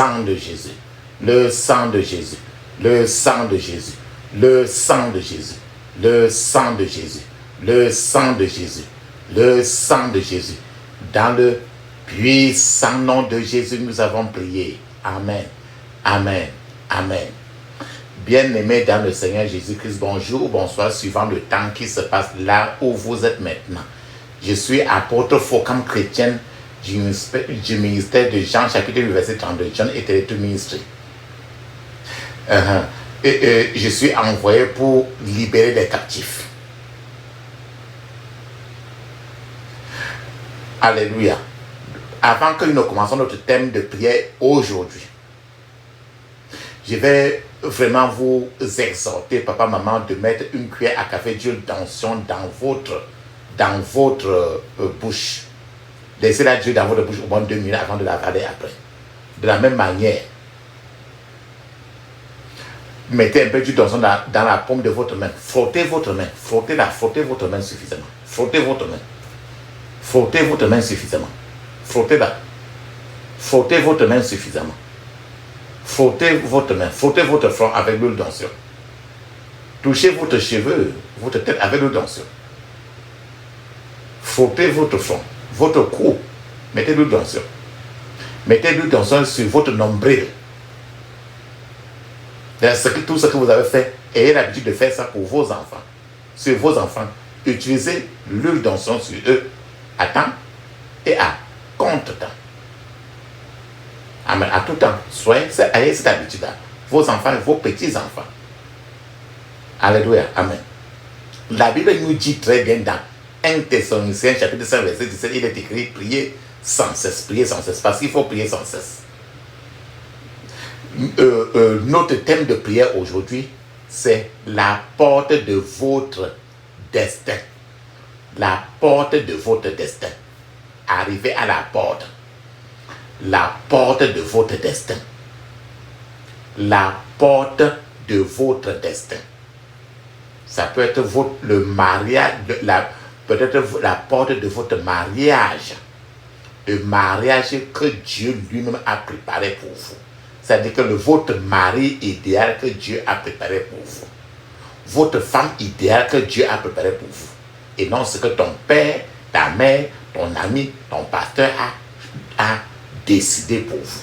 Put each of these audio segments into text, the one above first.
sang de Jésus, le sang de Jésus, le sang de Jésus, le sang de Jésus, le sang de Jésus, le sang de Jésus, le sang de Jésus. Dans le puissant nom de Jésus, nous avons prié. Amen, amen, amen. Bien-aimés dans le Seigneur Jésus-Christ, bonjour ou bonsoir, suivant le temps qui se passe là où vous êtes maintenant. Je suis apôtre Focam chrétienne du ministère de Jean, chapitre 8, verset 32, John et tout ministry. Je suis envoyé pour libérer les captifs. Alléluia. Avant que nous commençons notre thème de prière aujourd'hui, je vais vraiment vous exhorter, papa, maman, de mettre une cuillère à café d'huile d'onction dans votre bouche. Laissez-la d'huile dans votre bouche au moins 2 minutes avant de la avaler après. De la même manière, mettez un peu d'huile d'onction dans la paume de votre main. Frottez votre main. Frottez votre main suffisamment. Frottez votre main. Frottez votre main suffisamment. Frottez-la. Frottez votre main suffisamment. Frottez votre main. Frottez votre front avec l'huile d'onction. Touchez votre cheveux, votre tête avec l'huile d'onction. Frottez votre front, votre cou. Mettez l'huile d'onction. Mettez l'huile d'onction sur votre nombril. Tout ce que vous avez fait, ayez l'habitude de faire ça pour vos enfants. Sur vos enfants, utilisez l'huile d'onction sur eux à temps et à contre-temps. Amen. À tout temps, ayez cette habitude-là. Vos enfants et vos petits-enfants. Alléluia. Amen. La Bible nous dit très bien dans 1 Thessaloniciens chapitre 5 verset 17, il est écrit priez sans cesse, parce qu'il faut prier sans cesse. Notre thème de prière aujourd'hui, c'est la porte de votre destin. La porte de votre destin. Arrivez à la porte. La porte de votre destin. La porte de votre destin. Ça peut être le mariage, peut-être la porte de votre mariage. Le mariage que Dieu lui-même a préparé pour vous. C'est-à-dire que votre mari idéal que Dieu a préparé pour vous. Votre femme idéale que Dieu a préparé pour vous. Et non ce que ton père, ta mère, ton ami, ton pasteur a décidé pour vous.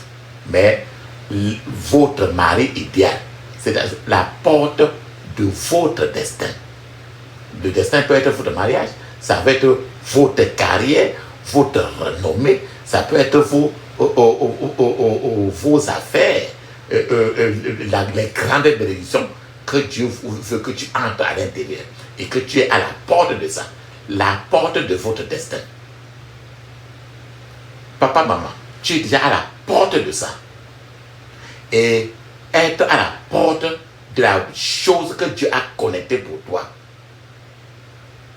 Mais votre mari idéal, c'est la porte de votre destin. Le destin peut être votre mariage, ça peut être votre carrière, votre renommée, ça peut être vos affaires, les grandes bénédictions que Dieu veut que tu entres à l'intérieur et que tu es à la porte de ça, la porte de votre destin. Papa, maman, tu es déjà à la porte de ça. Et être à la porte de la chose que Dieu a connectée pour toi.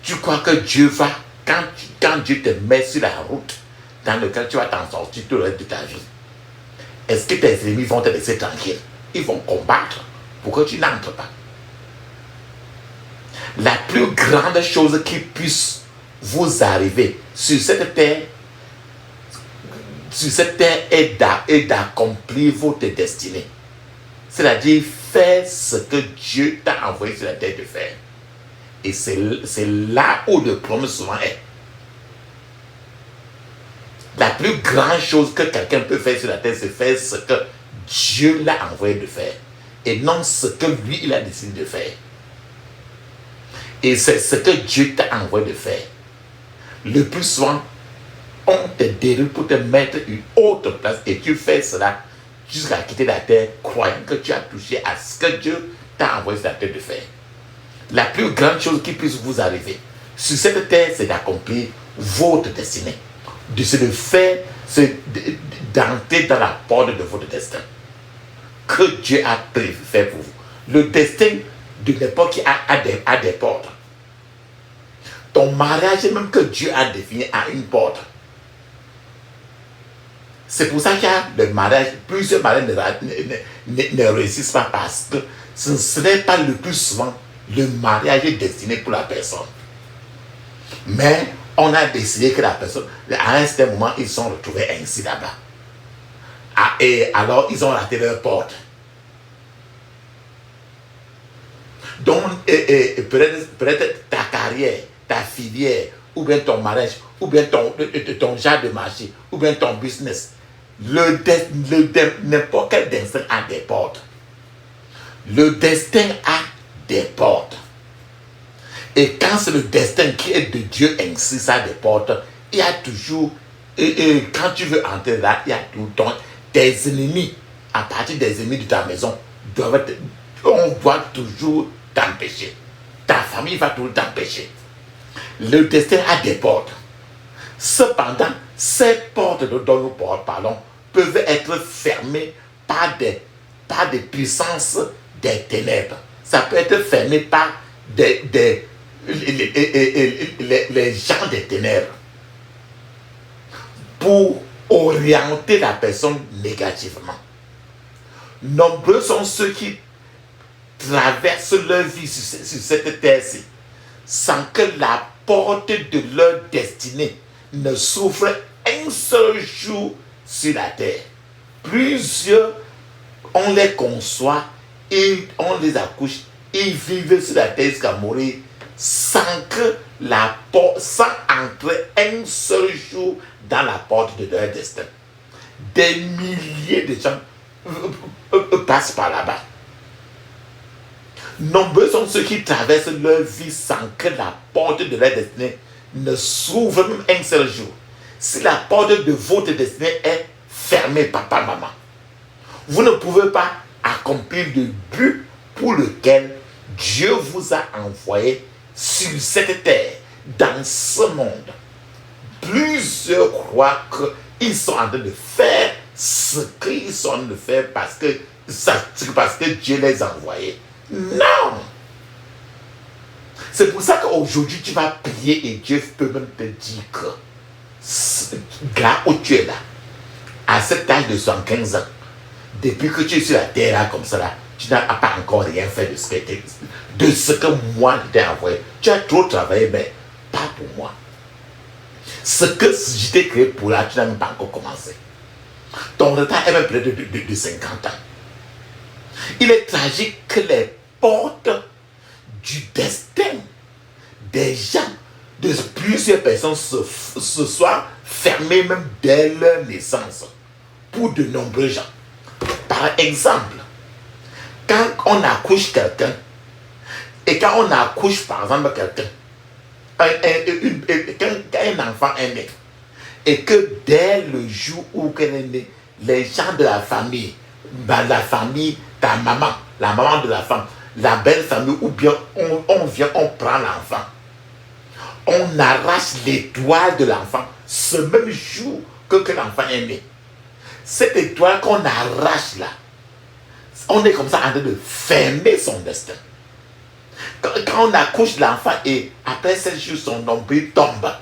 Tu crois que Dieu va, quand Dieu te met sur la route dans laquelle tu vas t'en sortir tout le reste de ta vie, est-ce que tes ennemis vont te laisser tranquille? Ils vont combattre pour que tu n'entres pas. La plus grande chose qui puisse vous arriver sur cette terre est d'accomplir votre destinée. C'est-à-dire faire ce que Dieu t'a envoyé sur la terre de faire. Et c'est là où le problème souvent est. La plus grande chose que quelqu'un peut faire sur la terre, c'est faire ce que Dieu l'a envoyé de faire. Et non ce que lui, il a décidé de faire. Et c'est ce que Dieu t'a envoyé de faire. Le plus souvent, on te dérive pour te mettre une autre place et tu fais cela jusqu'à quitter la terre, croyant que tu as touché à ce que Dieu t'a envoyé sur la terre de faire. La plus grande chose qui puisse vous arriver sur cette terre, c'est d'accomplir votre destinée. C'est de faire, c'est d'entrer dans la porte de votre destin que Dieu a fait pour vous. Le destin de l'époque a des portes. Ton mariage, même que Dieu a défini, a une porte. C'est pour ça qu'il y a le mariage, plusieurs mariages ne réussissent pas parce que ce n'est pas le plus souvent le mariage est destiné pour la personne. Mais on a décidé que la personne, à un certain moment, ils sont retrouvés ainsi là-bas. Et alors, ils ont raté leur porte. Donc, peut-être ta carrière, ta filière, ou bien ton mariage, ou bien ton genre de marché, ou bien ton business. N'importe quel destin a des portes. Le destin a des portes. Et quand c'est le destin qui est de Dieu ainsi, ça a des portes, il y a toujours, quand tu veux entrer là, il y a tout le temps tes ennemis, à partir des ennemis de ta maison, on doit toujours t'empêcher. Ta famille va toujours t'empêcher. Le destin a des portes. Cependant, ces portes dont nous parlons peuvent être fermées par des puissances des ténèbres. Ça peut être fermé par les gens des ténèbres pour orienter la personne négativement. Nombreux sont ceux qui traversent leur vie sur cette terre-ci sans que la porte de leur destinée ne s'ouvre un seul jour sur la terre. Plusieurs, on les conçoit, et on les accouche, ils vivent sur la terre jusqu'à mourir sans entrer un seul jour dans la porte de leur destin. Des milliers de gens passent par là-bas. Nombreux sont ceux qui traversent leur vie sans que la porte de leur destinée ne s'ouvre même un seul jour. Si la porte de votre destinée est fermée, papa, maman, vous ne pouvez pas accomplir le but pour lequel Dieu vous a envoyé sur cette terre, dans ce monde. Plusieurs croient qu'ils sont en train de faire ce qu'ils sont en train de faire parce que Dieu les a envoyés. Non! C'est pour ça qu'aujourd'hui tu vas prier et Dieu peut même te dire que là où tu es là, à cet âge de 75 ans, depuis que tu es sur la terre là, comme ça là, tu n'as pas encore rien fait de ce que moi je t'ai envoyé. Tu as trop travaillé, mais pas pour moi. Ce que je t'ai créé pour là, tu n'as même pas encore commencé. Ton retard est même près de 50 ans. Il est tragique que les portes du destin des gens, de plusieurs personnes se soient fermées même dès leur naissance pour de nombreux gens. Par exemple, quand on accouche quelqu'un, et quand on accouche par exemple quelqu'un, quand un enfant est né, et que dès le jour où elle est née, les gens de la famille, ta maman, la maman de la femme, la belle famille, ou bien on vient, on prend l'enfant, on arrache l'étoile de l'enfant ce même jour que l'enfant est né. Cette étoile qu'on arrache là, on est comme ça en train de fermer son destin. Quand on accouche l'enfant et après 7 jours son nombril tombe,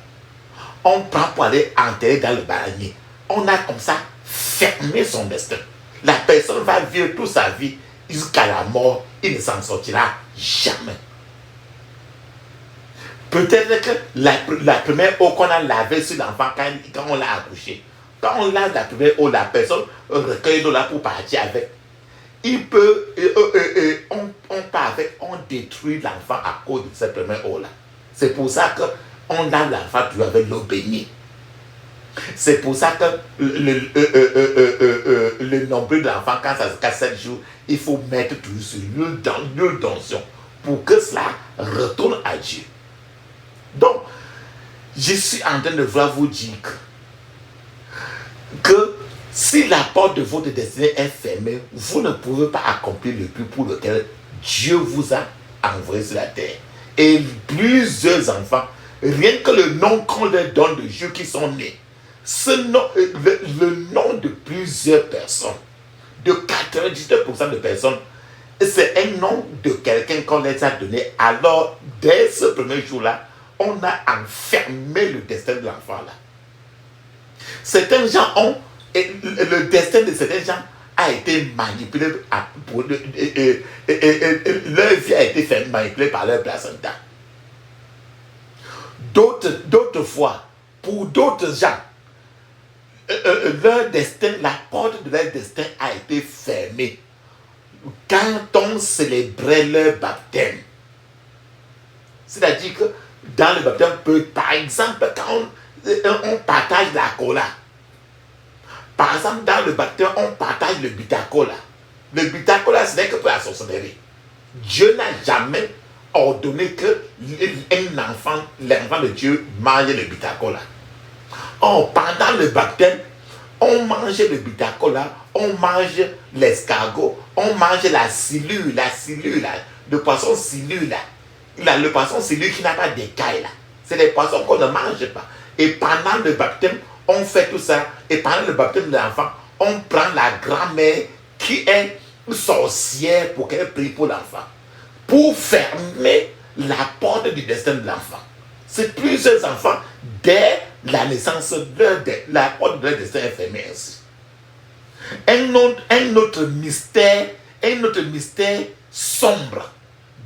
on prend pour aller enterrer dans le baranier. On a comme ça fermé son destin. La personne va vivre toute sa vie jusqu'à la mort, il ne s'en sortira jamais. Peut-être que la première eau qu'on a lavée sur l'enfant quand on l'a accouché, quand on lave la première eau, la personne recueille l'eau là pour partir avec. Il peut, on part avec, on détruit l'enfant à cause de cette première eau là. C'est pour ça qu'on lave l'enfant avec l'eau bénie. C'est pour ça que le nombril de l'enfant, quand ça se casse 7 jours, il faut mettre tout sur l'huile d'onction pour que cela retourne à Dieu. Donc, je suis en train de vouloir vous dire que si la porte de votre destinée est fermée, vous ne pouvez pas accomplir le but pour lequel Dieu vous a envoyé sur la terre. Et plusieurs enfants, rien que le nom qu'on leur donne de Dieu qui sont nés, le nom de plusieurs personnes, de 99% de personnes, c'est un nom de quelqu'un qu'on les a donné. Alors, dès ce premier jour-là, on a enfermé le destin de l'enfant là. Certains gens ont, le destin de certains gens a été manipulé, leur vie a été manipulée par leur placenta. D'autres fois, pour d'autres gens, leur destin, la porte de leur destin a été fermée quand on célébrait leur baptême. C'est-à-dire que dans le baptême, par exemple, quand on partage la cola, par exemple, dans le baptême, on partage le bitacola. Le bitacola, ce n'est que pour la sorcellerie. Dieu n'a jamais ordonné que l'enfant de Dieu mange le bitacola. Or, pendant le baptême, on mange le bitacola, on mange l'escargot, on mange la silure, le poisson silure là. Le poisson silure qui n'a pas d'écailles là. C'est des poissons qu'on ne mange pas. Et pendant le baptême, on fait tout ça. Et pendant le baptême de l'enfant, on prend la grand-mère qui est sorcière pour qu'elle prie pour l'enfant. Pour fermer la porte du destin de l'enfant. C'est plusieurs enfants, dès la naissance, la porte de leur destin est fermée ainsi. Un autre mystère sombre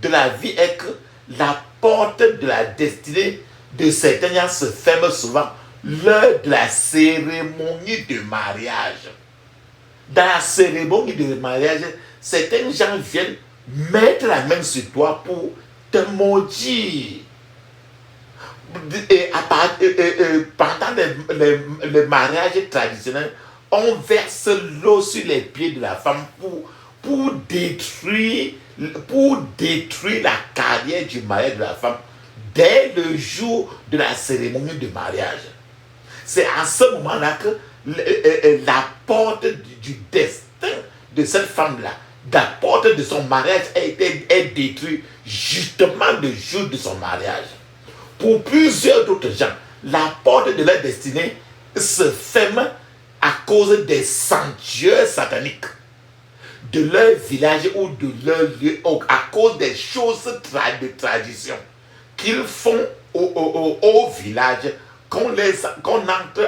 de la vie est que la porte de la destinée de certains gens se ferme souvent lors de la cérémonie de mariage. Dans la cérémonie de mariage, certains gens viennent mettre la main sur toi pour te maudire. Et pendant le mariage traditionnel, on verse l'eau sur les pieds de la femme pour détruire la carrière du mariage de la femme dès le jour de la cérémonie de mariage. C'est à ce moment-là que la porte du destin de cette femme-là, la porte de son mariage est détruite justement le jour de son mariage. Pour plusieurs d'autres gens, la porte de leur destinée se ferme à cause des sanctuaires sataniques de leur village ou de leur lieu, à cause des choses de tradition qu'ils font au village, qu'on incante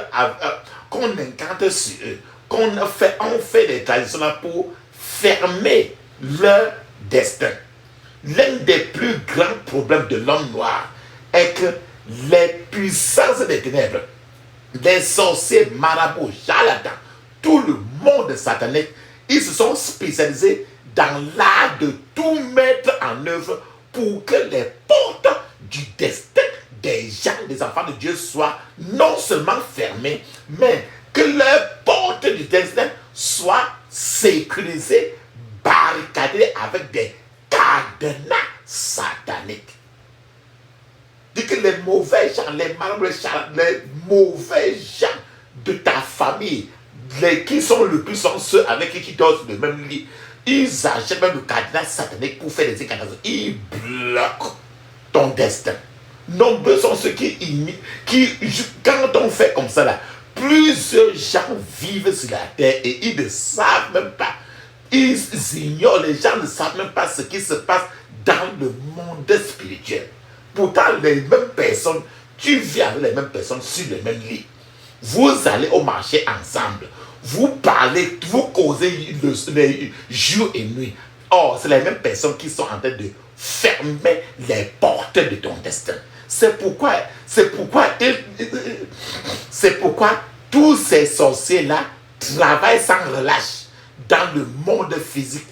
sur eux, on fait des traditions là pour fermer leur destin. L'un des plus grands problèmes de l'homme noir est que les puissances des ténèbres, les sorciers, marabouts, charlatans, tout le monde satanique, ils se sont spécialisés dans l'art de tout mettre en œuvre pour que les portes du destin des gens, des enfants de Dieu soient non seulement fermées, mais que leurs portes du destin soient sécurisées, barricadées avec des cadenas sataniques. Dit que les mauvais gens, les marabouts, les mauvais gens de ta famille, qui sont le plus sont ceux avec qui dorment sur le même lit, ils achètent même le cadenas satanique pour faire des incantations. Ils bloquent ton destin. Nombreux sont ceux qui, quand on fait comme ça là, plusieurs gens vivent sur la terre et ils ne savent même pas. Ils ignorent, les gens ne savent même pas ce qui se passe dans le monde spirituel. Pourtant, les mêmes personnes, tu vis avec les mêmes personnes sur le même lit. Vous allez au marché ensemble. Vous parlez, vous causez les jours et nuits. Or, c'est les mêmes personnes qui sont en train de fermer les portes de ton destin. C'est pourquoi tous ces sorciers-là travaillent sans relâche dans le monde physique.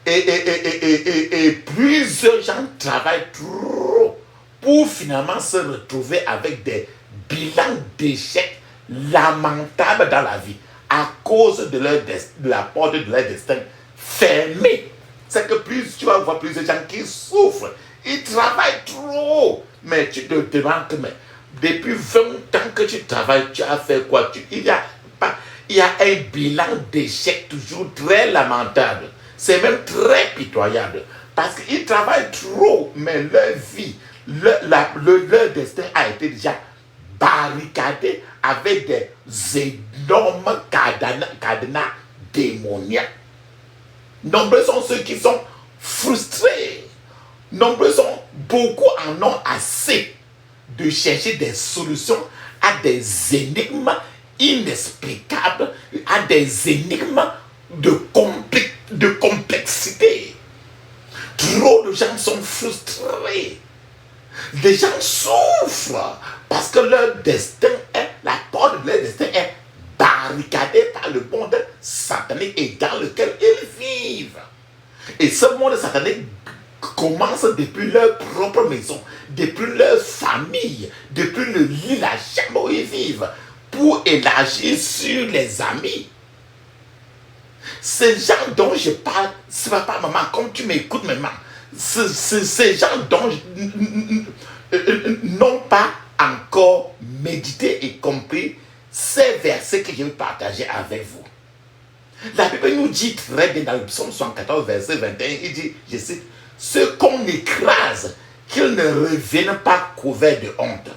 Et plusieurs gens travaillent trop pour finalement se retrouver avec des bilans d'échecs lamentables dans la vie à cause de la porte de leur destin fermée. C'est que tu vas voir plusieurs gens qui souffrent. Ils travaillent trop. Mais tu te demandes que depuis 20 ans que tu travailles, tu as fait quoi? Il y a un bilan d'échec toujours très lamentable. C'est même très pitoyable. Parce qu'ils travaillent trop, mais leur vie, leur destin a été déjà barricadé avec des énormes cadenas démoniaques. Nombreux sont ceux qui sont frustrés. Beaucoup en ont assez de chercher des solutions à des énigmes inexplicables, à des énigmes de complexité. Trop de gens sont frustrés. Les gens souffrent parce que leur destin la porte de leur destin est barricadée. satanique et dans lequel ils vivent. Et ce monde satanique commence depuis leur propre maison, depuis leur famille, depuis le lit, la chambre où ils vivent, pour élargir sur les amis. Ces gens dont je parle, c'est papa, maman, comme tu m'écoutes maintenant, ces gens dont n'ont pas encore médité et compris ces versets que je vais partager avec vous. La Bible nous dit très bien dans le psaume 114, verset 21, il dit, je cite, ceux qu'on écrase, qu'ils ne reviennent pas couverts de honte,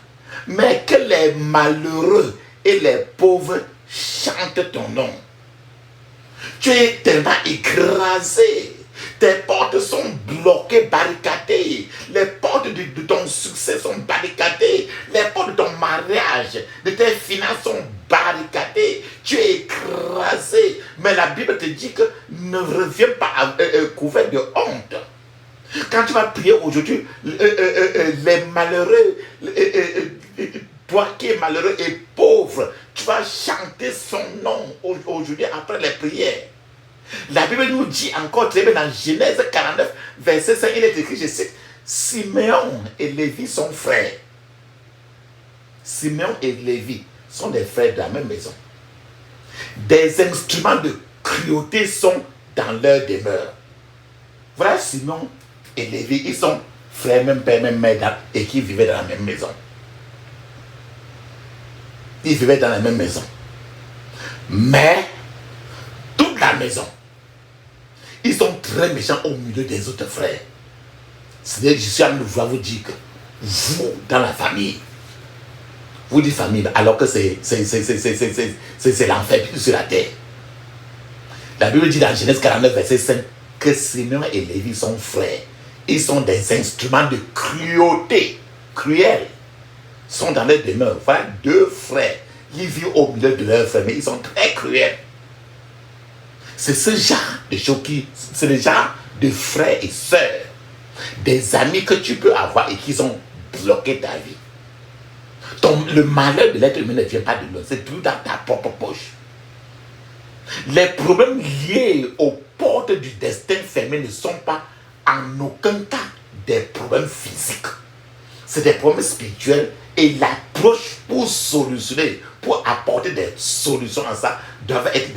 mais que les malheureux et les pauvres chantent ton nom. Tu es tellement écrasé. Tes portes sont bloquées, barricadées. Les portes de ton succès sont barricadées. Les portes de ton mariage, de tes finances sont barricadées. Tu es écrasé. Mais la Bible te dit que ne reviens pas couvert de honte. Quand tu vas prier aujourd'hui, les malheureux, toi qui es malheureux et pauvre, tu vas chanter son nom aujourd'hui après les prières. La Bible nous dit encore très bien dans Genèse 49, verset 5, il est écrit, je cite, Siméon et Lévi sont frères. Siméon et Lévi sont des frères de la même maison. Des instruments de cruauté sont dans leur demeure. Voilà Siméon et Lévi, ils sont frères, même père, même mère, et qui vivaient dans la même maison. Ils vivaient dans la même maison. Mais, toute la maison, ils sont très méchants au milieu des autres frères. C'est-à-dire, je suis en train de vous dire que vous, dans la famille, vous dites famille, alors que c'est l'enfer sur la terre. La Bible dit dans Genèse 49, verset 5, que Simeon et Lévi sont frères. Ils sont des instruments de cruauté, cruels. Ils sont dans leur demeure. Voilà deux frères. Ils vivent au milieu de leurs frères, mais ils sont très cruels. C'est ce genre de choses c'est le genre de frères et sœurs, des amis que tu peux avoir et qui ont bloqué ta vie. Le malheur de l'être humain ne vient pas de loin, c'est tout dans ta propre poche. Les problèmes liés aux portes du destin fermé ne sont pas en aucun cas des problèmes physiques. C'est des problèmes spirituels et l'approche pour solutionner, pour apporter des solutions à ça, doivent être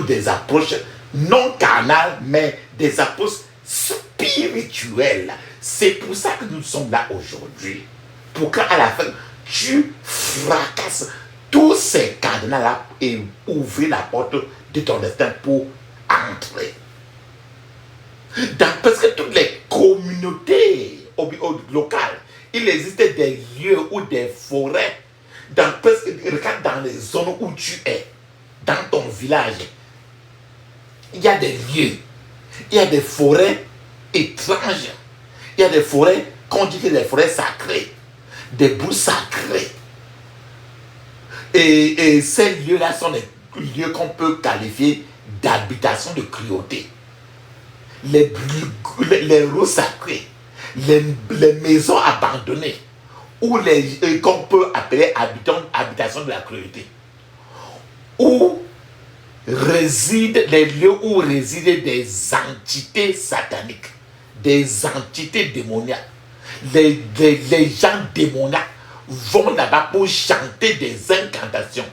des approches non carnales, mais des approches spirituelles. C'est pour ça que nous sommes là aujourd'hui. Pour qu'à la fin, tu fracasses tous ces cadenas-là et ouvrir la porte de ton destin pour entrer. Dans presque toutes les communautés locales, il existe des lieux ou des forêts. Regarde dans les zones où tu es, dans ton village, il y a des lieux, il y a des forêts étranges, il y a des forêts qu'on dit que des forêts sacrées, des boues sacrées. Et ces lieux-là sont des lieux qu'on peut qualifier d'habitation de cruauté. Les rues sacrées, les maisons abandonnées, ou qu'on peut appeler habitation de la cruauté, où résident les lieux où résident des entités sataniques, des entités démoniaques. Les gens démoniaques vont là-bas pour chanter des incantations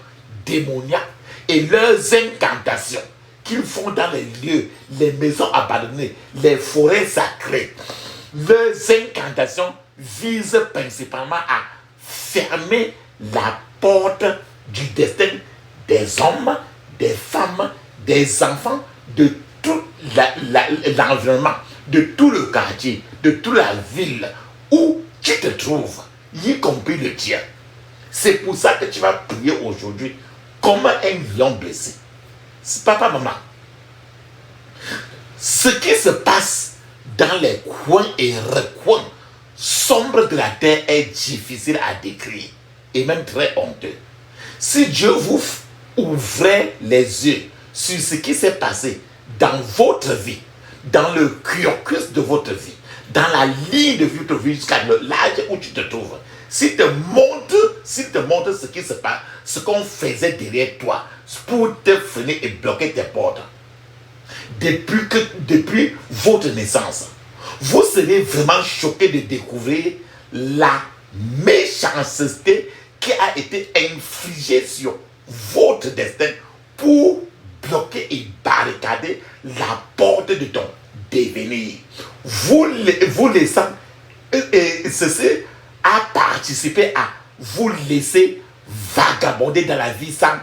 démoniaques, et leurs incantations qu'ils font dans les lieux, les maisons abandonnées, les forêts sacrées, leurs incantations visent principalement à fermer la porte du destin des hommes, des femmes, des enfants, de tout l'environnement, de tout le quartier, de toute la ville où tu te trouves, y compris le tien. C'est pour ça que tu vas prier aujourd'hui comme un lion blessé. Papa, maman, ce qui se passe dans les coins et recoins sombres de la terre est difficile à décrire et même très honteux. Si Dieu vous ouvrait les yeux sur ce qui s'est passé dans votre vie, dans le cursus de votre vie, dans la ligne de votre vie jusqu'à l'âge où tu te trouves, s'il te montre ce qui se passe, ce qu'on faisait derrière toi pour te freiner et bloquer tes portes, depuis votre naissance, vous serez vraiment choqué de découvrir la méchanceté qui a été infligée sur votre destin pour bloquer et barricader la porte de ton devenir. Vous laissant, ceci a participé à vous laisser vagabonder dans la vie sans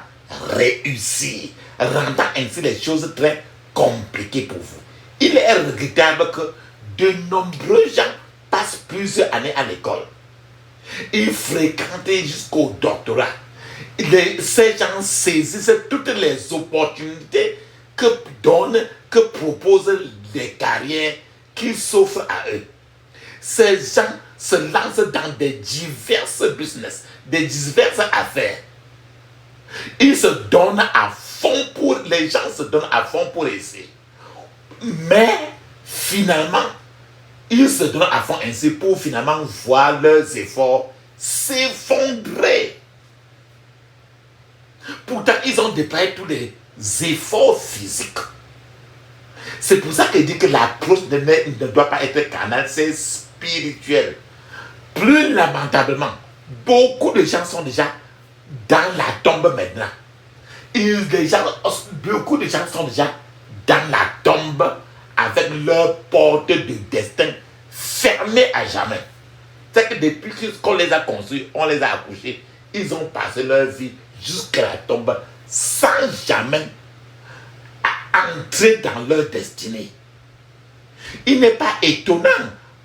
réussir, rendant ainsi les choses très compliquées pour vous. Il est regrettable que de nombreux gens passent plusieurs années à l'école. Ils fréquentent jusqu'au doctorat. Ces gens saisissent toutes les opportunités que proposent les carrières qui s'offrent à eux. Ces gens se lancent dans des diverses business, des diverses affaires. Ils se donnent à fond les gens se donnent à fond pour essayer. Mais finalement, ils se donnent à fond ainsi pour finalement voir leurs efforts s'effondrer. Pourtant, ils ont déployé tous les efforts physiques. C'est pour ça qu'il dit que l'approche ne doit pas être carnale, c'est spirituel. Plus lamentablement, beaucoup de gens sont déjà dans la tombe maintenant. Beaucoup de gens sont déjà dans la tombe avec leur porte de destin fermée à jamais. C'est que depuis qu'on les a construits, on les a accouchés, ils ont passé leur vie jusqu'à la tombe sans jamais entrer dans leur destinée. Il n'est pas étonnant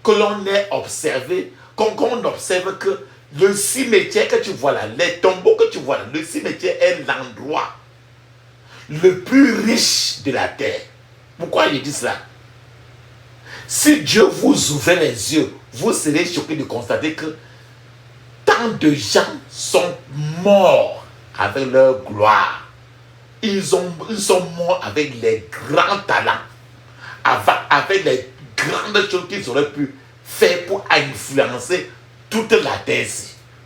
que l'on ait observé, qu'on observe que le cimetière que tu vois là, les tombeaux que tu vois là, le cimetière est l'endroit le plus riche de la terre. Pourquoi je dis cela? Si Dieu vous ouvre les yeux, vous serez choqué de constater que tant de gens sont morts avec leur gloire. Ils sont morts avec les grands talents, avec les grandes choses qu'ils auraient pu faire pour influencer toute la terre.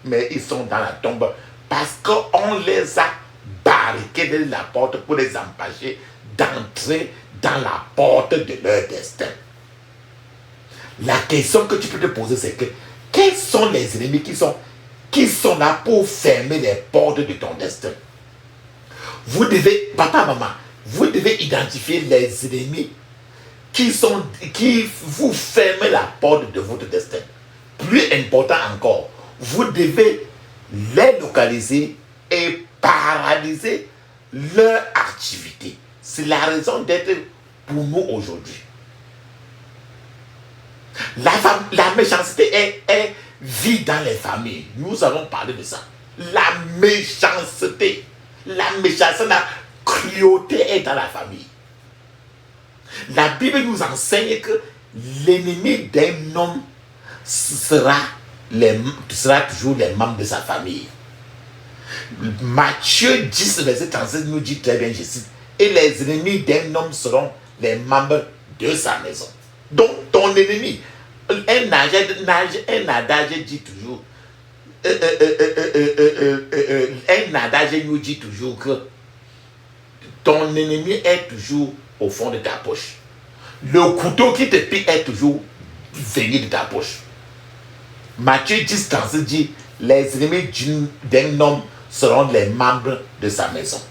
Mais ils sont dans la tombe parce qu'on les a barricadés la porte pour les empêcher d'entrer dans la porte de leur destin. La question que tu peux te poser, c'est que quels sont les ennemis qui sont là pour fermer les portes de ton destin? Vous devez, papa, maman, vous devez identifier les ennemis qui vous ferment la porte de votre destin. Plus important encore, vous devez les localiser et paralyser leur activité. C'est la raison d'être pour nous aujourd'hui. La méchanceté est vit dans les familles. Nous avons parlé de ça. La méchanceté, la cruauté est dans la famille. La Bible nous enseigne que l'ennemi d'un homme sera toujours les membres de sa famille. Matthieu 10, verset 36 nous dit très bien, je cite, et les ennemis d'un homme seront les membres de sa maison. Donc ton ennemi, un adage dit toujours, un adage nous dit toujours que ton ennemi est toujours au fond de ta poche. Le couteau qui te pique est toujours venu de ta poche. Matthieu 10, 36 dit, les ennemis d'un homme seront les membres de sa maison.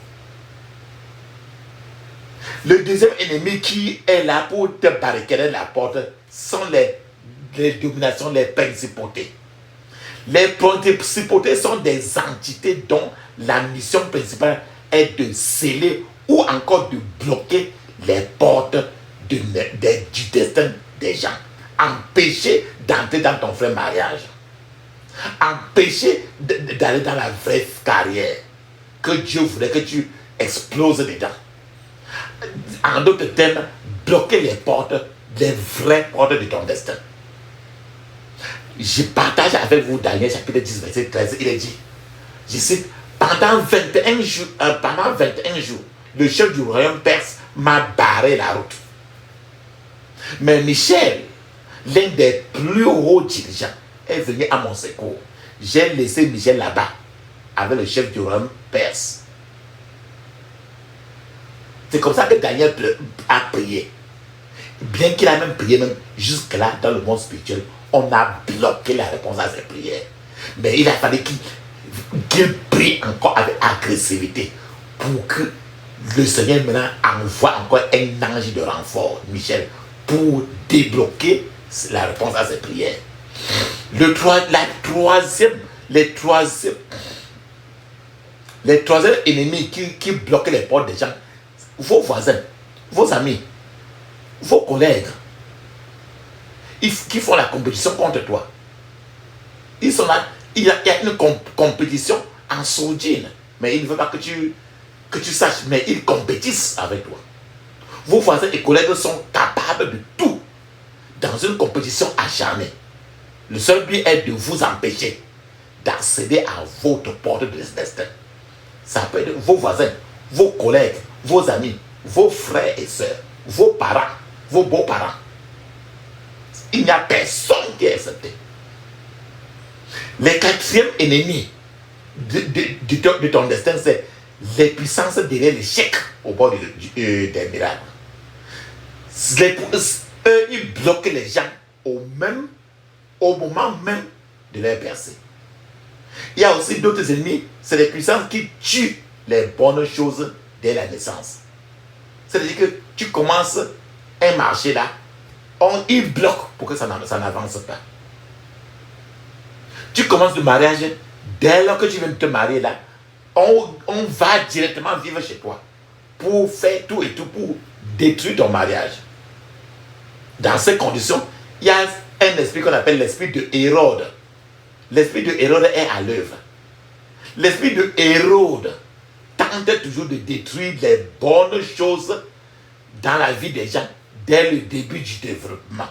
Le deuxième ennemi qui est là pour te barricader la porte sont les dominations, les principautés. Les principautés sont des entités dont la mission principale est de sceller ou encore de bloquer les portes du destin des gens. Empêcher d'entrer dans ton vrai mariage. Empêcher d'aller dans la vraie carrière que Dieu voulait que tu exploses dedans. En d'autres termes, bloquer les portes, les vraies portes de ton destin. Je partage avec vous Daniel chapitre 10, verset 13, il est dit, je cite, pendant 21 jours, le chef du royaume perse m'a barré la route. Mais Michel, l'un des plus hauts dirigeants, est venu à mon secours. J'ai laissé Michel là-bas avec le chef du royaume perse. C'est comme ça que Daniel a prié. Bien qu'il a même prié, même jusque-là, dans le monde spirituel, on a bloqué la réponse à ses prières. Mais il a fallu qu'il prie encore avec agressivité pour que le Seigneur maintenant envoie encore un ange de renfort, Michel, pour débloquer la réponse à ses prières. Les troisième ennemi qui bloquent les portes des gens, vos voisins, vos amis, vos collègues, qui font la compétition contre toi. Ils sont là, il y a une compétition en sourdine, mais ils ne veulent pas que tu saches, mais ils compétissent avec toi. Vos voisins et collègues sont capables de tout dans une compétition acharnée. Le seul but est de vous empêcher d'accéder à votre porte de destin. Ça peut être vos voisins, vos collègues, vos amis, vos frères et sœurs, vos parents, vos beaux-parents. Il n'y a personne qui est accepté. Le quatrième ennemi de ton destin, c'est les puissances derrière l'échec au bord des miracles. Eux, ils bloquent les gens au moment même de leur percée. Il y a aussi d'autres ennemis, c'est les puissances qui tuent les bonnes choses dès la naissance. C'est-à-dire que tu commences un marché là, ils bloquent pour que ça n'avance pas. Tu commences le mariage, dès lors que tu viens de te marier là, on va directement vivre chez toi pour faire tout et tout pour détruire ton mariage. Dans ces conditions, il y a un esprit qu'on appelle l'esprit de Hérode. L'esprit de Hérode est à l'œuvre. L'esprit de Hérode tente toujours de détruire les bonnes choses dans la vie des gens dès le début du développement.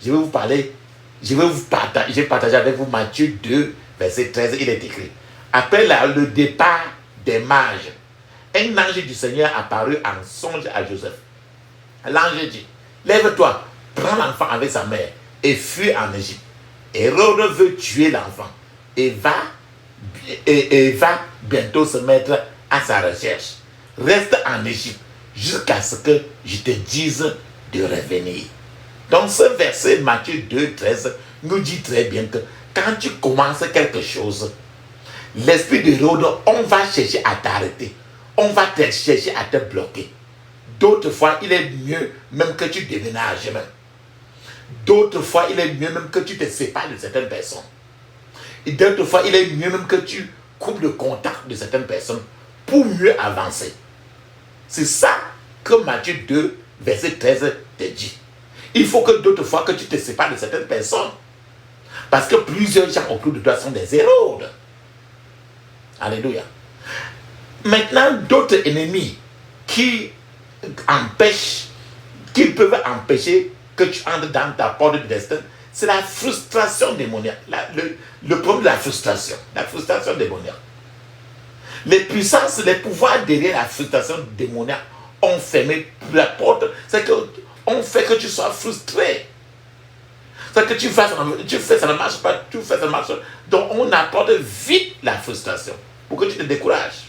Je vais partager avec vous Matthieu 2, verset 13, il est écrit. Après le départ des mages, un ange du Seigneur apparut en songe à Joseph. L'ange dit, lève-toi, prends l'enfant avec sa mère et fuis en Égypte. Hérode veut tuer l'enfant et va bientôt se mettre à sa recherche. Reste en Égypte jusqu'à ce que je te dise de revenir. Donc ce verset Matthieu 2, 13 nous dit très bien que quand tu commences quelque chose, l'esprit d'Hérode, on va chercher à t'arrêter. On va chercher à te bloquer. D'autres fois, il est mieux même que tu déménages même. D'autres fois, il est mieux même que tu te sépares de certaines personnes. Et d'autres fois, il est mieux même que tu coupes le contact de certaines personnes pour mieux avancer. C'est ça que Matthieu 2, verset 13 te dit. Il faut que d'autres fois que tu te sépares de certaines personnes. Parce que plusieurs gens autour de toi sont des Hérodes. Alléluia. Maintenant, d'autres ennemis qui peuvent empêcher que tu entres dans ta porte de destin, c'est la frustration démoniaque. Le problème de la frustration démoniaque. Les puissances, les pouvoirs derrière la frustration démoniaque ont fermé la porte. C'est qu'on fait que tu sois frustré. C'est que tu fais, ça ne marche pas, tu fais, ça ne marche pas. Donc on apporte vite la frustration pour que tu te décourages.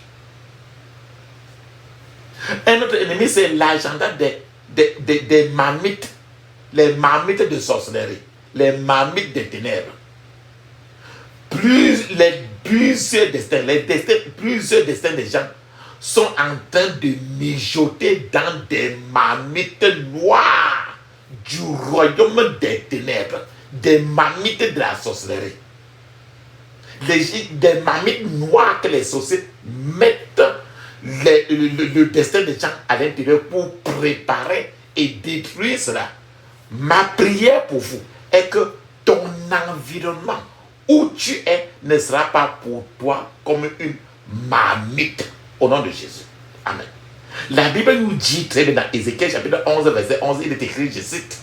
Un autre ennemi, c'est l'agenda des marmites, les marmites de sorcellerie, les marmites des ténèbres. Plusieurs destins des gens sont en train de mijoter dans des marmites noires du royaume des ténèbres, des marmites de la sorcellerie. Des marmites noires que les sorciers mettent le destin des gens à l'intérieur pour préparer et détruire cela. Ma prière pour vous est que ton environnement où tu es ne sera pas pour toi comme une marmite au nom de Jésus. Amen. La Bible nous dit très bien dans Ézéchiel chapitre 11 verset 11, il est écrit, je cite,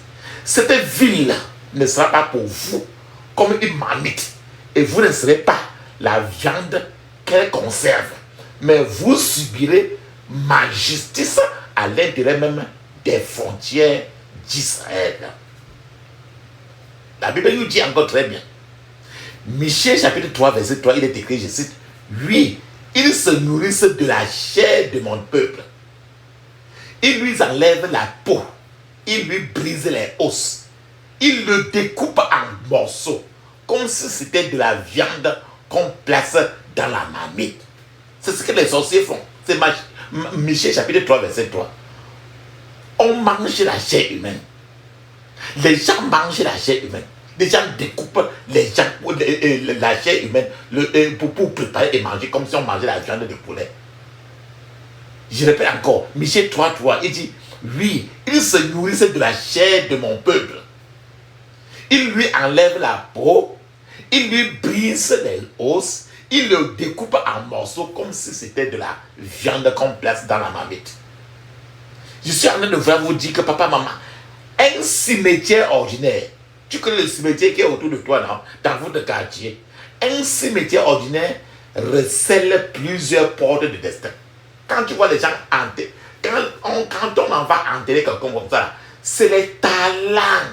cette ville ne sera pas pour vous comme une marmite et vous ne serez pas la viande qu'elle conserve, mais vous subirez ma justice à l'intérieur même des frontières d'Israël. La Bible nous dit encore très bien. Michée chapitre 3 verset 3, il est écrit, je cite, oui, ils se nourrissent de la chair de mon peuple Il lui enlève la peau. Il lui brise les os. Il le découpe en morceaux, comme si c'était de la viande qu'on place dans la marmite. C'est ce que les sorciers font. C'est Michée chapitre 3, verset 3. On mange la chair humaine. Les gens mangent la chair humaine. Les gens découpent la chair humaine pour préparer et manger comme si on mangeait la viande de poulet. Je répète encore, Michée 3, 3, il dit, oui, il se nourrissait de la chair de mon peuple. Il lui enlève la peau, il lui brise les os, il le découpe en morceaux comme si c'était de la viande qu'on place dans la marmite. Je suis en train de vous dire que papa, maman, un cimetière ordinaire, tu connais le cimetière qui est autour de toi, non? Dans votre quartier. Un cimetière ordinaire recèle plusieurs portes de destin. Quand tu vois les gens enterrer, quand on en va enterrer quelqu'un comme ça, c'est les talents,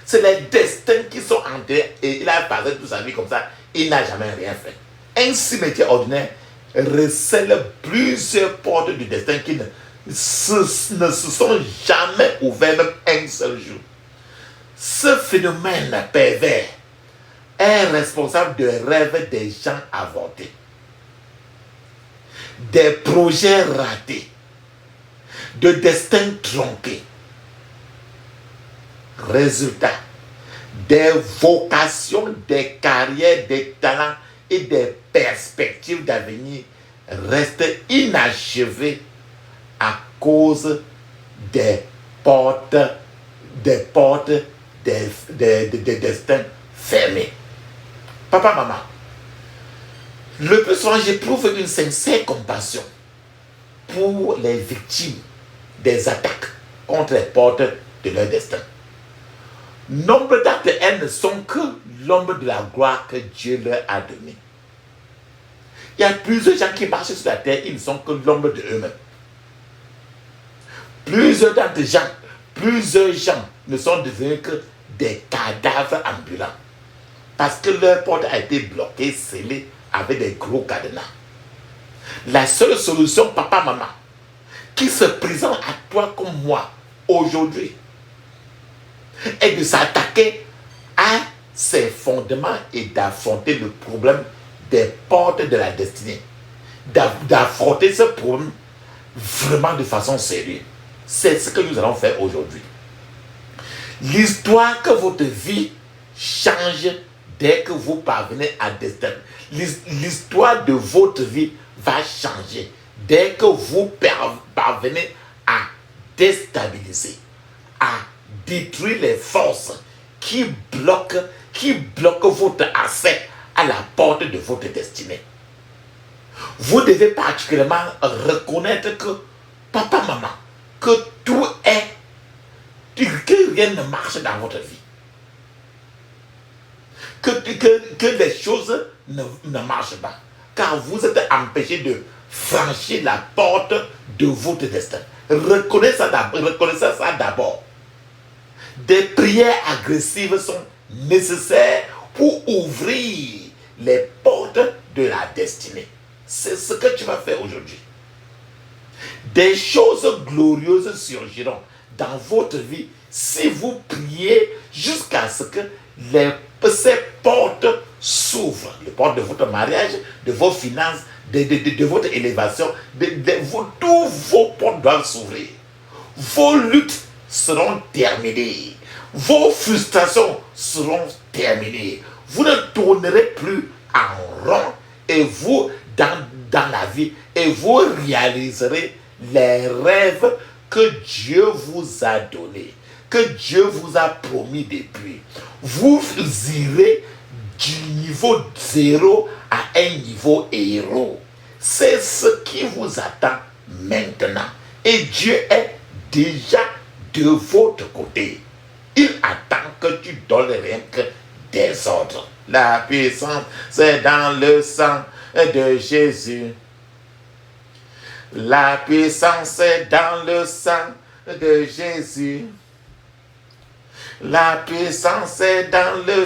c'est les destins qui sont enterrés et il a passé toute sa vie comme ça, il n'a jamais rien fait. Un cimetière ordinaire recèle plusieurs portes de destin qui ne se sont jamais ouvertes même un seul jour. Ce phénomène pervers est responsable de rêves des gens avortés, des projets ratés, de destins tronqués. Résultat, des vocations, des carrières, des talents et des perspectives d'avenir restent inachevées à cause des portes, des destins fermés. Papa, maman, le plus souvent, j'éprouve une sincère compassion pour les victimes des attaques contre les portes de leur destin. Nombre d'actes, elles ne sont que l'ombre de la gloire que Dieu leur a donnée. Il y a plusieurs gens qui marchent sur la terre, ils ne sont que l'ombre de eux-mêmes. Plusieurs gens ne sont devenus que des cadavres ambulants. Parce que leur porte a été bloquée, scellée avec des gros cadenas. La seule solution, papa, maman, qui se présente à toi comme moi aujourd'hui, est de s'attaquer à ses fondements et d'affronter le problème des portes de la destinée. D'affronter ce problème vraiment de façon sérieuse. C'est ce que nous allons faire aujourd'hui. L'histoire que votre vie change dès que vous parvenez à destin. L'histoire de votre vie va changer dès que vous parvenez à déstabiliser, à détruire les forces qui bloquent votre accès à la porte de votre destinée. Vous devez particulièrement reconnaître que, papa, maman, que tout est, que rien ne marche dans votre vie. Que les choses ne marchent pas. Car vous êtes empêché de franchir la porte de votre destin. Reconnaissez ça d'abord. Des prières agressives sont nécessaires pour ouvrir les portes de la destinée. C'est ce que tu vas faire aujourd'hui. Des choses glorieuses surgiront dans votre vie si vous priez jusqu'à ce que ces portes s'ouvrent. Les portes de votre mariage, de vos finances, de votre élévation, tous vos portes doivent s'ouvrir. Vos luttes seront terminées. Vos frustrations seront terminées. Vous ne tournerez plus en rond et vous dans la vie et vous réaliserez les rêves que Dieu vous a donnés, que Dieu vous a promis depuis. Vous irez du niveau 0 à un niveau héros. C'est ce qui vous attend maintenant. Et Dieu est déjà de votre côté. Il attend que tu donnes rien que des ordres. La puissance, c'est dans le sang de Jésus. La puissance est dans le sang de Jésus. La puissance est dans le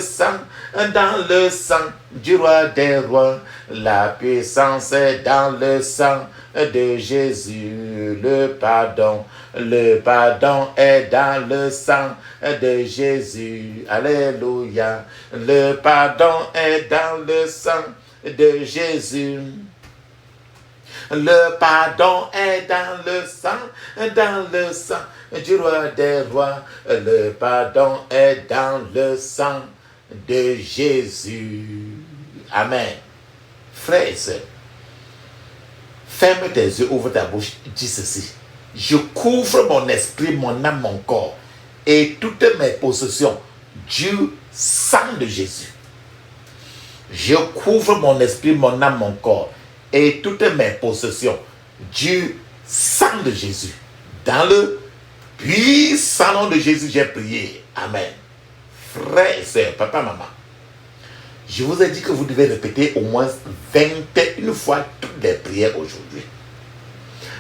sang du roi des rois. La puissance est dans le sang de Jésus. Le pardon est dans le sang de Jésus. Alléluia. Le pardon est dans le sang de Jésus. Le pardon est dans le sang du roi des rois. Le pardon est dans le sang de Jésus. Amen. Frères et sœurs, ferme tes yeux, ouvre ta bouche, dis ceci. Je couvre mon esprit, mon âme, mon corps et toutes mes possessions du sang de Jésus. Je couvre mon esprit, mon âme, mon corps et toutes mes possessions du sang de Jésus. Dans le puissant nom de Jésus, j'ai prié. Amen. Frères et sœurs, papa, maman, je vous ai dit que vous devez répéter au moins 21 fois toutes les prières aujourd'hui.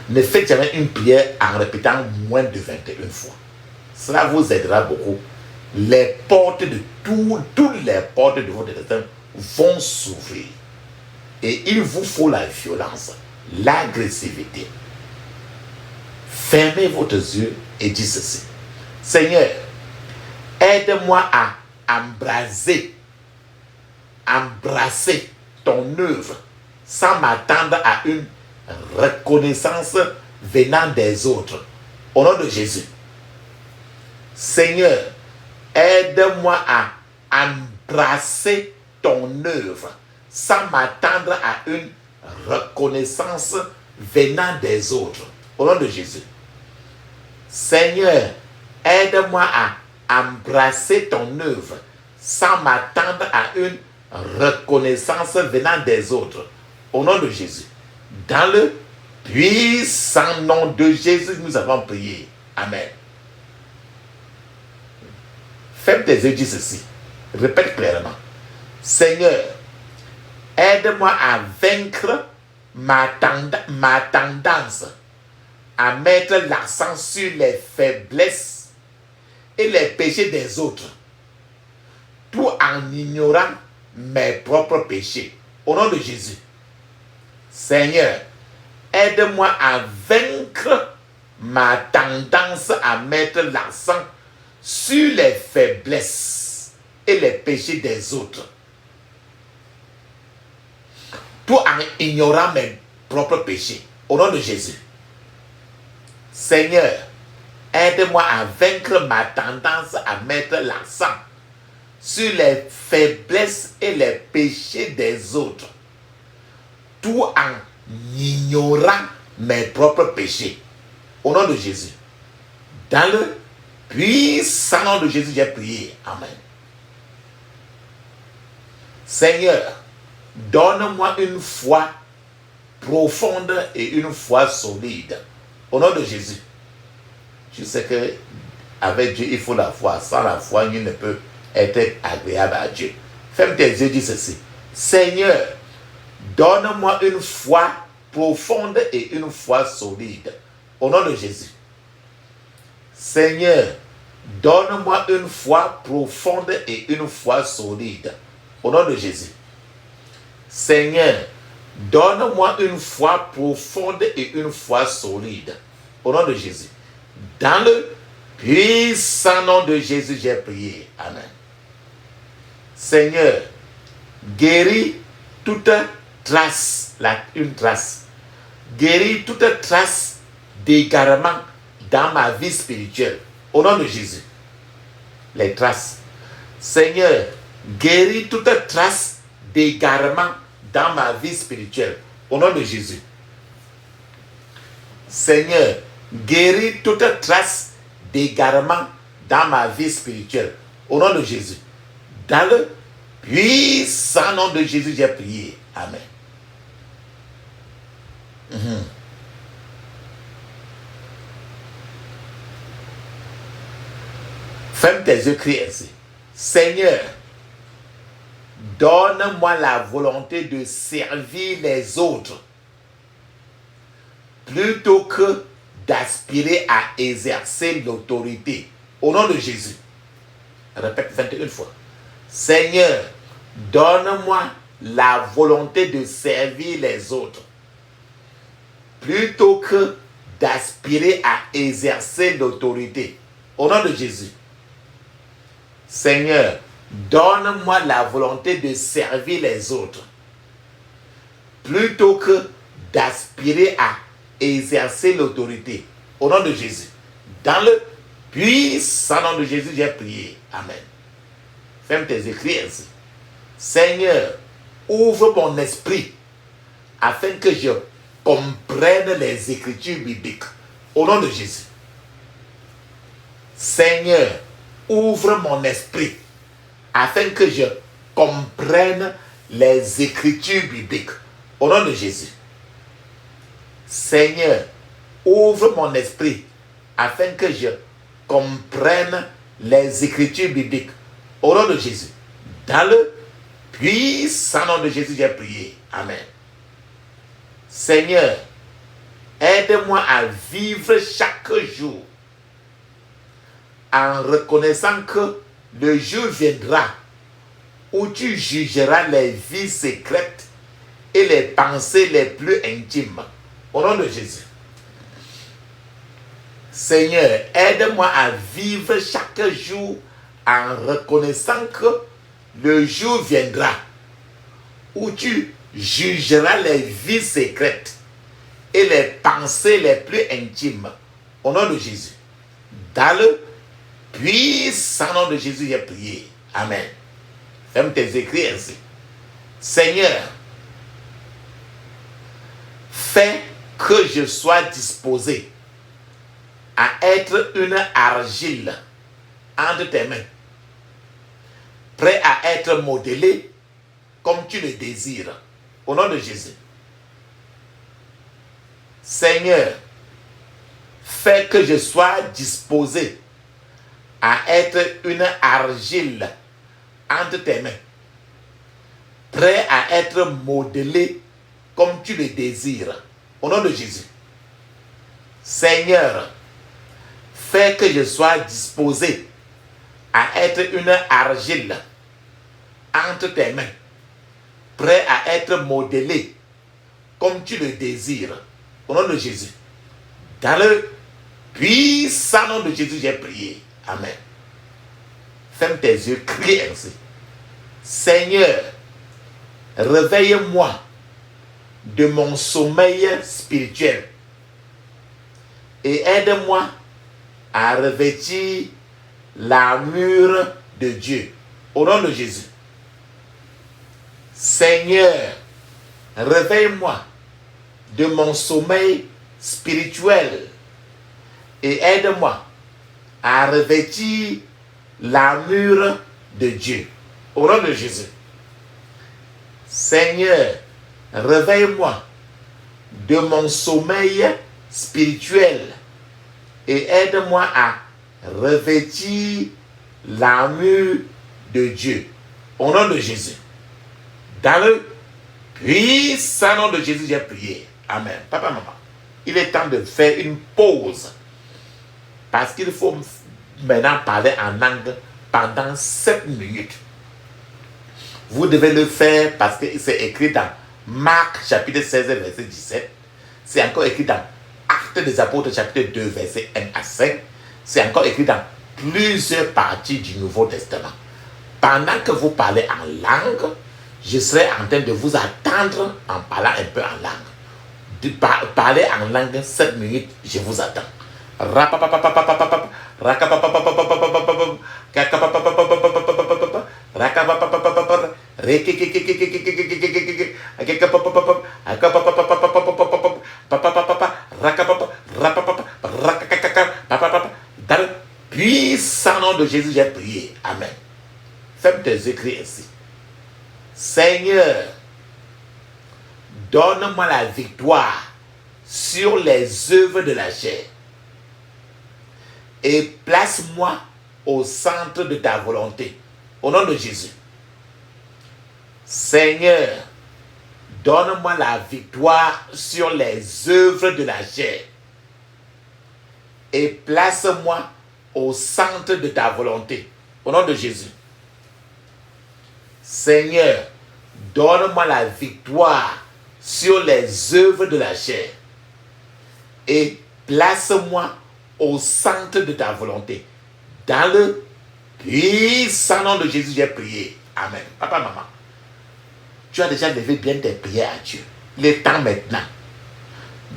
Ne faites jamais une prière en répétant moins de 21 fois. Cela vous aidera beaucoup. Les portes de toutes les portes de votre destin vont s'ouvrir. Et il vous faut la violence, l'agressivité. Fermez vos yeux et dites ceci. Seigneur, aide-moi à embrasser ton œuvre sans m'attendre à une reconnaissance venant des autres. Au nom de Jésus. Seigneur, aide-moi à embrasser ton œuvre sans m'attendre à une reconnaissance venant des autres. Au nom de Jésus. Seigneur, aide-moi à embrasser ton œuvre sans m'attendre à une reconnaissance venant des autres. Au nom de Jésus. Dans le puissant nom de Jésus, nous avons prié. Amen. Ferme tes yeux, dis ceci. Répète clairement. Seigneur, aide-moi à vaincre ma tendance à mettre l'accent sur les faiblesses et les péchés des autres, tout en ignorant mes propres péchés. Au nom de Jésus. Seigneur, aide-moi à vaincre ma tendance à mettre l'accent sur les faiblesses et les péchés des autres, tout en ignorant mes propres péchés. Au nom de Jésus. Seigneur, aide-moi à vaincre ma tendance à mettre l'accent sur les faiblesses et les péchés des autres, tout en ignorant mes propres péchés. Au nom de Jésus. Dans le puissant nom de Jésus, j'ai prié. Amen. Seigneur, donne-moi une foi profonde et une foi solide. Au nom de Jésus. Je sais que avec Dieu, il faut la foi. Sans la foi, il ne peut être agréable à Dieu. Ferme tes yeux, dis ceci. Seigneur, donne-moi une foi profonde et une foi solide. Au nom de Jésus. Seigneur, donne-moi une foi profonde et une foi solide. Au nom de Jésus. Seigneur, donne-moi une foi profonde et une foi solide. Au nom de Jésus. Dans le puissant nom de Jésus, j'ai prié. Amen. Seigneur, guéris toute trace, une trace. Guéris toute trace d'égarement dans ma vie spirituelle. Au nom de Jésus. Les traces. Seigneur, guéris toute trace d'égarement dans ma vie spirituelle. Au nom de Jésus. Seigneur, guéris toute trace d'égarement dans ma vie spirituelle. Au nom de Jésus. Dans le puissant nom de Jésus, j'ai prié. Amen. Ferme tes yeux, crie ainsi. Seigneur, donne-moi la volonté de servir les autres plutôt que d'aspirer à exercer l'autorité. Au nom de Jésus. Répète 21 fois. Seigneur, donne-moi la volonté de servir les autres plutôt que d'aspirer à exercer l'autorité. Au nom de Jésus. Seigneur, donne-moi la volonté de servir les autres plutôt que d'aspirer à exercer l'autorité. Au nom de Jésus. Dans le puissant nom de Jésus, j'ai prié. Amen. Ferme tes écrits ainsi. Seigneur, ouvre mon esprit afin que je comprenne les écritures bibliques. Au nom de Jésus. Seigneur, ouvre mon esprit afin que je comprenne les écritures bibliques. Au nom de Jésus. Seigneur, ouvre mon esprit afin que je comprenne les écritures bibliques. Au nom de Jésus. Dans le puissant nom de Jésus, j'ai prié. Amen. Seigneur, aide-moi à vivre chaque jour en reconnaissant que le jour viendra où tu jugeras les vies secrètes et les pensées les plus intimes. Au nom de Jésus. Seigneur, aide-moi à vivre chaque jour en reconnaissant que le jour viendra où tu jugeras les vies secrètes et les pensées les plus intimes. Au nom de Jésus. Dans le puissant nom de Jésus, j'ai prié. Amen. Ferme tes écrits ainsi. Seigneur, fais que je sois disposé à être une argile entre tes mains, prêt à être modelé comme tu le désires. Au nom de Jésus. Seigneur, fais que je sois disposé à être une argile entre tes mains, prêt à être modelé comme tu le désires. Au nom de Jésus. Seigneur, fais que je sois disposé à être une argile entre tes mains, prêt à être modelé comme tu le désires. Au nom de Jésus. Dans le puissant nom de Jésus, j'ai prié. Amen. Ferme tes yeux, crie ainsi. Seigneur, réveille-moi de mon sommeil spirituel et aide-moi à revêtir l'armure de Dieu. Au nom de Jésus. Seigneur, réveille-moi de mon sommeil spirituel et aide-moi à revêtir l'armure de Dieu. Au nom de Jésus. Seigneur, réveille-moi de mon sommeil spirituel et aide-moi à revêtir l'armure de Dieu. Au nom de Jésus. Dans le puissant nom de Jésus, j'ai prié. Amen. Papa, maman, il est temps de faire une pause. Parce qu'il faut maintenant parler en langue pendant 7 minutes. Vous devez le faire parce que c'est écrit dans Marc chapitre 16, verset 17. C'est encore écrit dans Actes des Apôtres chapitre 2, verset 1 à 5. C'est encore écrit dans plusieurs parties du Nouveau Testament. Pendant que vous parlez en langue, je serai en train de vous attendre en parlant un peu en langue. De parler en langue 7 minutes, je vous attends. Dans le puissant nom de Jésus, j'ai prié. Amen. Ferme tes écrits ainsi. Seigneur, donne-moi la victoire sur les œuvres de la chair et place-moi au centre de ta volonté. Au nom de Jésus. Seigneur, donne-moi la victoire sur les œuvres de la chair et place-moi au centre de ta volonté. Au nom de Jésus. Seigneur, donne-moi la victoire sur les œuvres de la chair et place-moi au centre de ta volonté. Dans le puissant nom de Jésus, j'ai prié. Amen. Papa, maman, tu as déjà levé bien tes prières à Dieu. Il est temps maintenant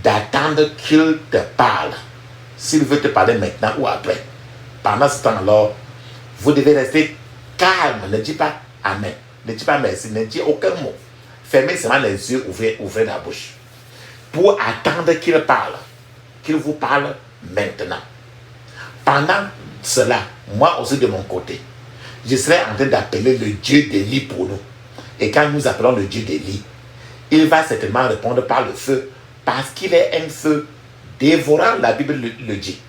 d'attendre qu'il te parle. S'il veut te parler maintenant ou après. Pendant ce temps, alors, vous devez rester calme. Ne dis pas Amen. Ne dis pas merci. Ne dis aucun mot. Fermez seulement les yeux, ouvrez la bouche. Pour attendre qu'il parle. Qu'il vous parle maintenant. Pendant cela, moi aussi de mon côté, je serai en train d'appeler le Dieu d'Élie pour nous. Et quand nous appelons le Dieu d'Élie, il va certainement répondre par le feu, parce qu'il est un feu dévorant, la Bible le dit.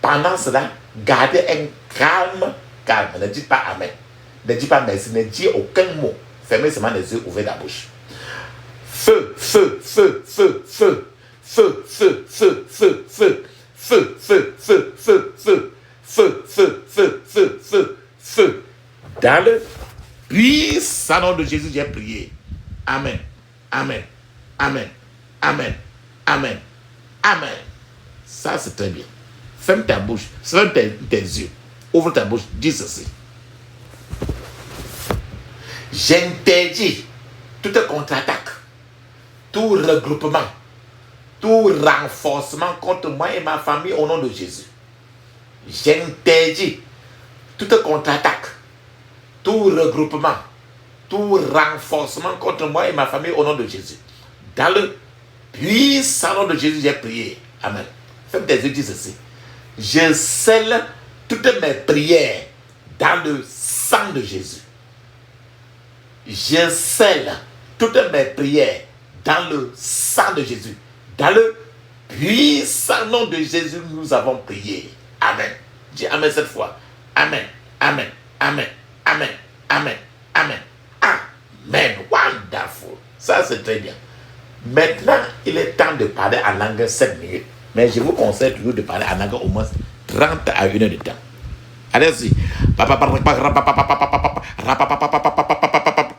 Pendant cela, gardez un calme. Ne dites pas Amen. Ne dites pas merci. Ne dites aucun mot. Fermez seulement les yeux, ouvrez la bouche. Feu, feu, feu, feu, feu. Feu, feu, feu, feu, feu. Feu, feu, feu, feu, feu. Feu, feu, feu, feu, feu, feu. Dans le puissant nom de Jésus, j'ai prié. Amen. Amen. Amen. Amen. Amen. Amen. Ça, c'est très bien. Ferme ta bouche. Ferme tes yeux. Ouvre ta bouche. Dis ceci. J'interdis toute contre-attaque, tout regroupement, tout renforcement contre moi et ma famille au nom de Jésus. J'interdis toute contre-attaque, tout regroupement, tout renforcement contre moi et ma famille au nom de Jésus. Dans le puissant nom de Jésus, j'ai prié. Amen. Ferme tes yeux, dis ceci. Je scelle toutes mes prières dans le sang de Jésus. Je scelle toutes mes prières dans le sang de Jésus. Dans le puissant nom de Jésus, nous avons prié. Amen. Dis Amen cette fois. Amen. Amen. Amen. Amen. Amen. Amen. Amen. Wonderful. Ça, c'est très bien. Maintenant, il est temps de parler en langue 7 minutes. Mais je vous conseille toujours de parler en langue au moins 30 à 1 heure de temps. Allez-y.